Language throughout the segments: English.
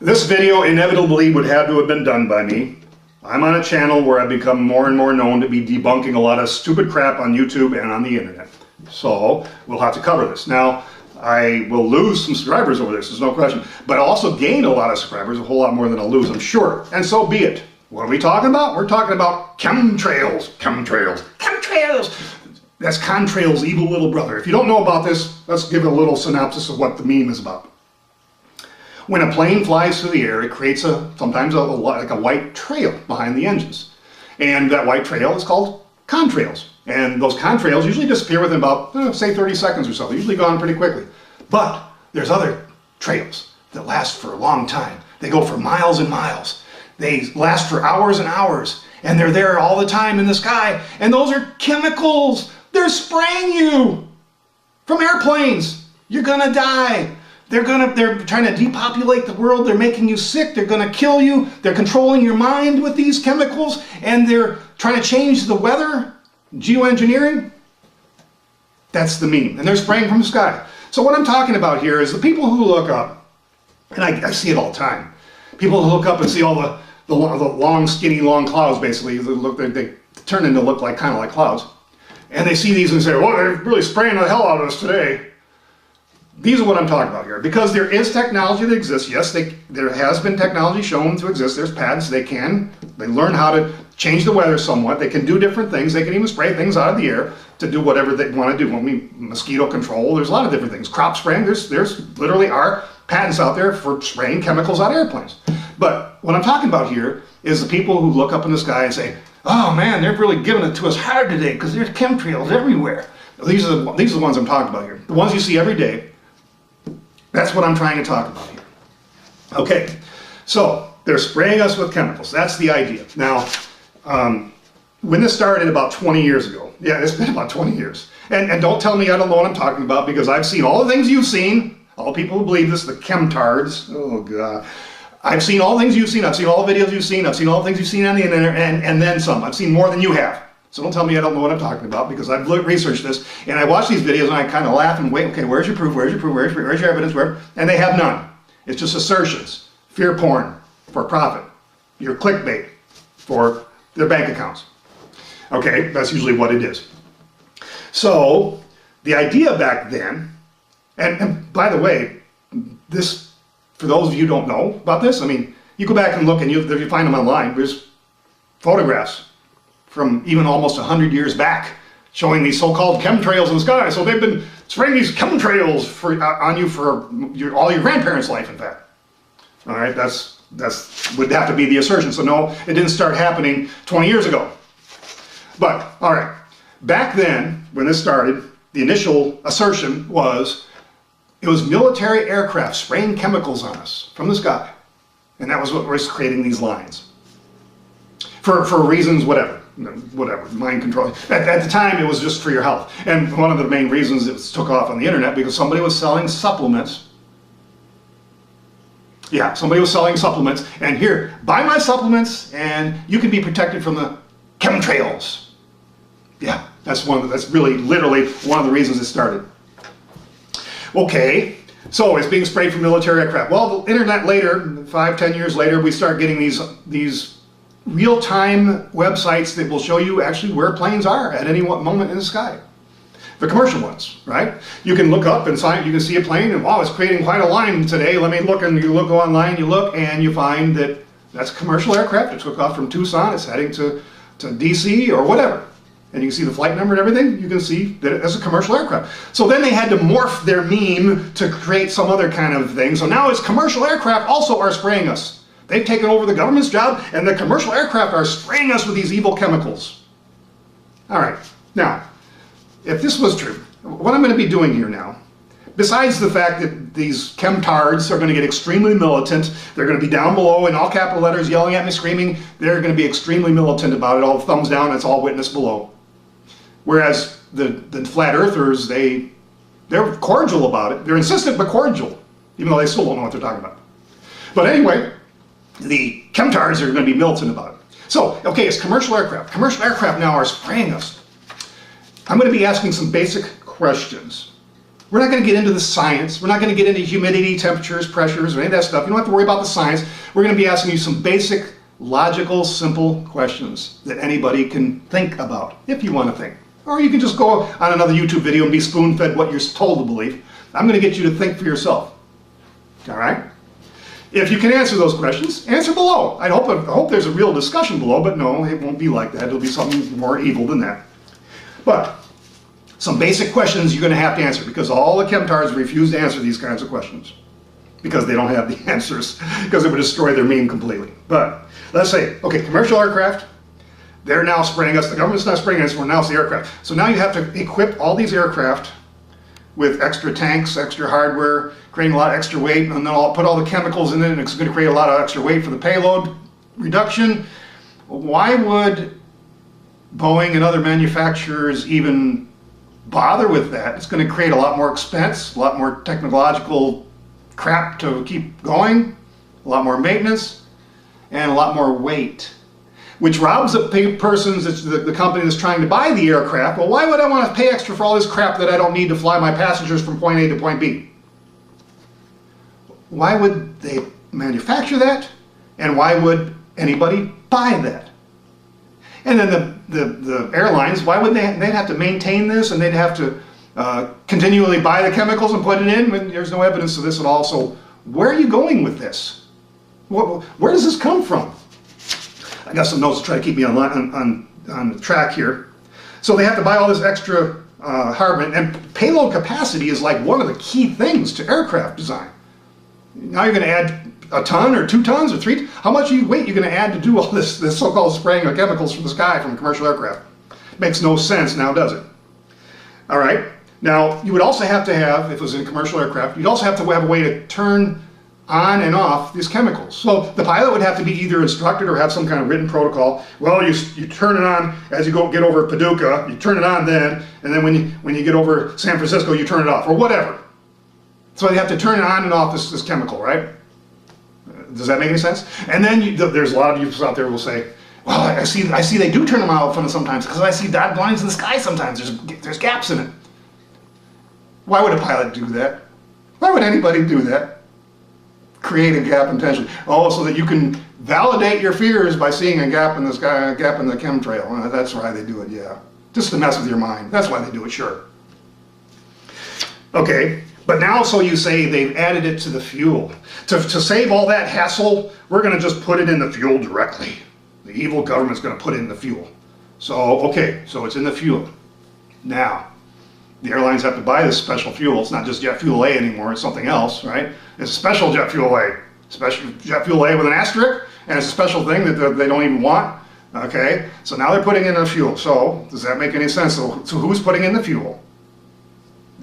This video inevitably would have to have been done by me. I'm on a channel where I've become more and more known to be debunking a lot of stupid crap on YouTube and on the internet. So we'll have to cover this. Now, I will lose some subscribers over this, there's no question. But I'll also gain a lot of subscribers, a whole lot more than I'll lose, I'm sure. And so be it. What are we talking about? We're talking about chemtrails. Chemtrails. Chemtrails! That's Contrail's evil little brother. If you don't know about this, let's give a little synopsis of what the meme is about. When a plane flies through the air, it creates sometimes like a white trail behind the engines. And that white trail is called contrails. And those contrails usually disappear within about, say, 30 seconds or so. They're usually gone pretty quickly. But there's other trails that last for a long time. They go for miles and miles. They last for hours and hours. And they're there all the time in the sky. And those are chemicals. They're spraying you from airplanes. You're gonna die. They're trying to depopulate the world. They're making you sick. They're going to kill you. They're controlling your mind with these chemicals, and they're trying to change the weather. Geoengineering. That's the meme. And they're spraying from the sky. So what I'm talking about here is the people who look up, and I see it all the time. People who look up and see all the long, skinny, long clouds, basically. They turn into look like kind of like clouds. And they see these and say, well, they're really spraying the hell out of us today. These are what I'm talking about here. Because there is technology that exists. Yes, there has been technology shown to exist. There's patents. They learn how to change the weather somewhat. They can do different things. They can even spray things out of the air to do whatever they want to do. Mosquito control, there's a lot of different things. Crop spraying, there's literally are patents out there for spraying chemicals out of airplanes. But what I'm talking about here is the people who look up in the sky and say, oh man, they're really giving it to us hard today because there's chemtrails everywhere. These are the ones I'm talking about here. The ones you see every day. That's what I'm trying to talk about here. Okay, so they're spraying us with chemicals. That's the idea. Now, when this started about 20 years ago, yeah, it's been about 20 years. And don't tell me I don't know what I'm talking about, because I've seen all the things you've seen, all the people who believe this, the chemtards, oh God. I've seen all the things you've seen, I've seen all the videos you've seen, I've seen all the things you've seen on the internet, and then some. I've seen more than you have. So don't tell me I don't know what I'm talking about, because I've researched this, and I watch these videos and I kind of laugh and wait, okay, where's your proof, where's your proof, where's your evidence, where? And they have none. It's just assertions, fear porn for profit, your clickbait for their bank accounts. Okay, that's usually what it is. So the idea back then, and by the way, this, for those of you who don't know about this, I mean, you go back and look and you find them online, there's photographs from even almost 100 years back, showing these so-called chemtrails in the sky. So they've been spraying these chemtrails on you for all your grandparents' life, in fact. All right, that's would have to be the assertion. So no, it didn't start happening 20 years ago. But, all right, back then, when this started, the initial assertion was, it was military aircraft spraying chemicals on us from the sky. And that was what was creating these lines. For reasons, whatever, mind control. At the time, it was just for your health. And one of the main reasons it took off on the internet, because somebody was selling supplements. Yeah, somebody was selling supplements, and here, buy my supplements, and you can be protected from the chemtrails. Yeah, that's really, literally one of the reasons it started. Okay, so it's being sprayed from military aircraft. Well, the internet later, 5-10 years later, we start getting these real-time websites that will show you actually where planes are at any moment in the sky. The commercial ones, right? You can look up and you can see a plane and wow, it's creating quite a line today. Let me look, and you go online, you look, and you find that that's a commercial aircraft. It took off from Tucson, it's heading to DC or whatever. And you can see the flight number and everything. You can see that it's a commercial aircraft. So then they had to morph their meme to create some other kind of thing. So now it's commercial aircraft also are spraying us. They've taken over the government's job, and the commercial aircraft are spraying us with these evil chemicals. All right, now, if this was true, what I'm going to be doing here now, besides the fact that these chemtards are going to get extremely militant, they're going to be down below in all capital letters yelling at me, screaming, they're going to be extremely militant about it, all thumbs down, it's all witness below. Whereas the flat earthers, they're cordial about it. They're insistent but cordial, even though they still don't know what they're talking about. But anyway, the chemtards are going to be militant about it. So, okay, it's commercial aircraft. Commercial aircraft now are spraying us. I'm going to be asking some basic questions. We're not going to get into the science. We're not going to get into humidity, temperatures, pressures, or any of that stuff. You don't have to worry about the science. We're going to be asking you some basic, logical, simple questions that anybody can think about, if you want to think. Or you can just go on another YouTube video and be spoon-fed what you're told to believe. I'm going to get you to think for yourself. All right? If you can answer those questions, answer below. I hope there's a real discussion below, but no, it won't be like that. It'll be something more evil than that. But some basic questions you're going to have to answer, because all the chemtards refuse to answer these kinds of questions because they don't have the answers, because it would destroy their meme completely. But let's say, okay, commercial aircraft, they're now spraying us. The government's not spraying us, we're now the aircraft. So now you have to equip all these aircraft with extra tanks, extra hardware, creating a lot of extra weight, and then I'll put all the chemicals in it, and it's going to create a lot of extra weight for the payload reduction. Why would Boeing and other manufacturers even bother with that? It's going to create a lot more expense, a lot more technological crap to keep going, a lot more maintenance, and a lot more weight, which robs the persons, the company that's trying to buy the aircraft. Well, why would I want to pay extra for all this crap that I don't need to fly my passengers from point A to point B? Why would they manufacture that? And why would anybody buy that? And then the airlines, why would they'd have to maintain this, and they'd have to continually buy the chemicals and put it in when there's no evidence of this at all? So where are you going with this? Where does this come from? I got some notes to try to keep me on the track here. So they have to buy all this extra hardware, and payload capacity is like one of the key things to aircraft design. Now you're going to add a ton or 2 tons or 3. How much weight you're going to add to do all this so-called spraying of chemicals from the sky from a commercial aircraft? Makes no sense now, does it? All right. Now you would also have to have, if it was in a commercial aircraft, you'd also have to have a way to turn on and off these chemicals. So the pilot would have to be either instructed or have some kind of written protocol. Well, you turn it on as you get over Paducah, you turn it on then, and then when you get over San Francisco, you turn it off, or whatever. So you have to turn it on and off this chemical, right? Does that make any sense? And then there's a lot of you out there who will say, well, I see they do turn them off sometimes, because I see dotted lines in the sky sometimes. There's gaps in it. Why would a pilot do that? Why would anybody do that? Create a gap intentionally. Oh, so that you can validate your fears by seeing a gap in the sky, a gap in the chemtrail. Well, that's why they do it, yeah. Just to mess with your mind. That's why they do it, sure. Okay, but now so you say they've added it to the fuel. To save all that hassle, we're going to just put it in the fuel directly. The evil government's going to put it in the fuel. So, okay, so it's in the fuel. Now, the airlines have to buy this special fuel. It's not just jet fuel A anymore, it's something else, right? It's special jet fuel A. Special jet fuel A with an asterisk, and it's a special thing that they don't even want. Okay, so now they're putting in the fuel. So, does that make any sense? So who's putting in the fuel?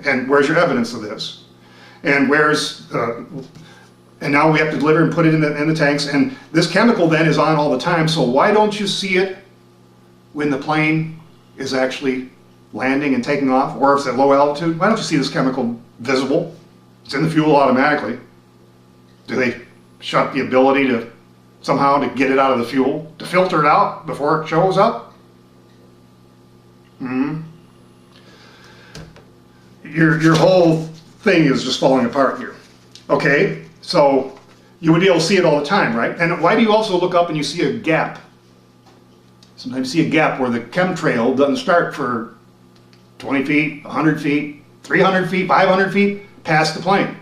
And where's your evidence of this? And and now we have to deliver and put it in the tanks, and this chemical then is on all the time. So why don't you see it when the plane is actually landing and taking off, or if it's at low altitude? Why don't you see this chemical visible? It's in the fuel automatically. Do they shut the ability to somehow to get it out of the fuel, to filter it out before it shows up? Your whole thing is just falling apart here. Okay, so you would be able to see it all the time, right? And why do you also look up and you see a gap? Sometimes you see a gap where the chemtrail doesn't start for 20 feet, 100 feet, 300 feet, 500 feet past the plane.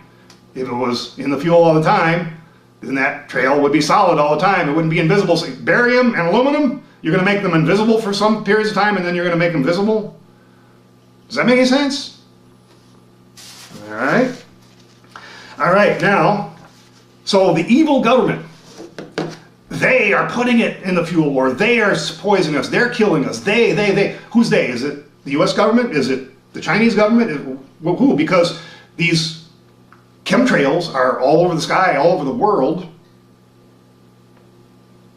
If it was in the fuel all the time, then that trail would be solid all the time. It wouldn't be invisible. So barium and aluminum, you're going to make them invisible for some periods of time, and then you're going to make them visible? Does that make any sense? All right. All right, now, so the evil government, they are putting it in the fuel, or they are poisoning us, they're killing us, they. Who's they? Is it the US government? Is it the Chinese government? Who? Because these chemtrails are all over the sky, all over the world.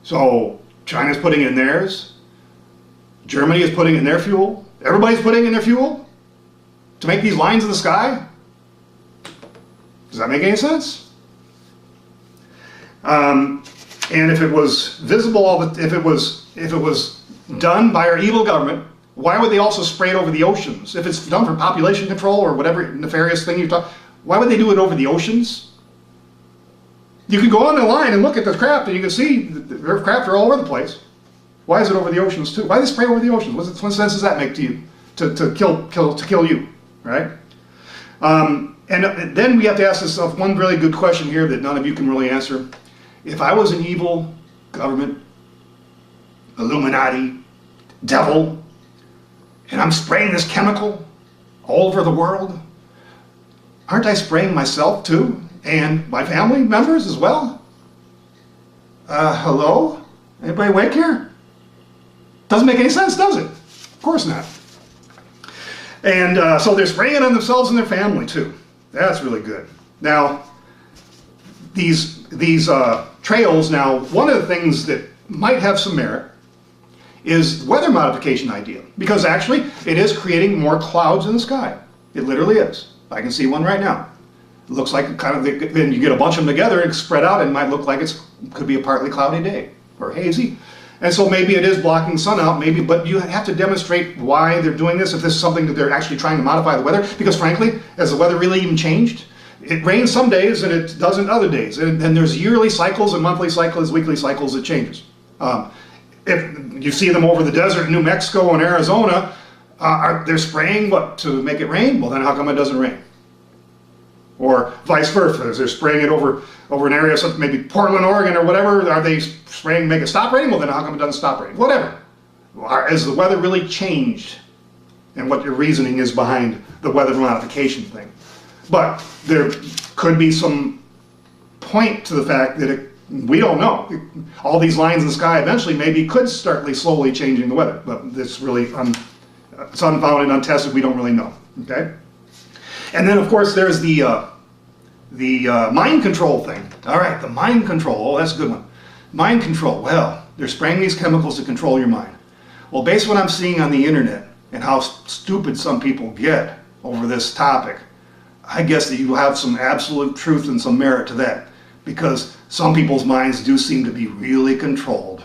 So China's putting in theirs, Germany is putting in their fuel, everybody's putting in their fuel to make these lines in the sky? Does that make any sense? And if it was visible, if it was done by our evil government, why would they also spray it over the oceans? If it's done for population control or whatever nefarious thing you're talking, why would they do it over the oceans? You can go on the line and look at the craft and you can see the craft are all over the place. Why is it over the oceans too? Why do they spray over the oceans? What sense does that make to you? To kill you, right? And then we have to ask ourselves one really good question here that none of you can really answer. If I was an evil government, Illuminati, devil, and I'm spraying this chemical all over the world, aren't I spraying myself too? And my family members as well? Hello? Anybody awake here? Doesn't make any sense, does it? Of course not. And so they're spraying it on themselves and their family too. That's really good. Now, these trails, now, one of the things that might have some merit is weather modification idea. Because actually, it is creating more clouds in the sky. It literally is. I can see one right now. It looks like kind of, then you get a bunch of them together and spread out and it might look like it could be a partly cloudy day or hazy. And so maybe it is blocking the sun out, maybe, but you have to demonstrate why they're doing this, if this is something that they're actually trying to modify the weather. Because frankly, has the weather really even changed? It rains some days and it doesn't other days. And there's yearly cycles and monthly cycles, weekly cycles, it changes. If you see them over the desert in New Mexico and Arizona, they're spraying what, to make it rain? Well, then how come it doesn't rain? Or vice versa, they're spraying it over an area, maybe Portland, Oregon or whatever, are they spraying make it stop raining? Well, then how come it doesn't stop raining? Whatever. Has the weather really changed? And what your reasoning is behind the weather modification thing. But there could be some point to the fact that we don't know. All these lines in the sky eventually maybe could start slowly changing the weather, but it's really it's unfounded, untested. We don't really know. Okay, and then of course there's the mind control thing. All right, the mind control. Oh, that's a good one. Mind control. Well, they're spraying these chemicals to control your mind. Well, based on what I'm seeing on the internet and how stupid some people get over this topic, I guess that you have some absolute truth and some merit to that, because some people's minds do seem to be really controlled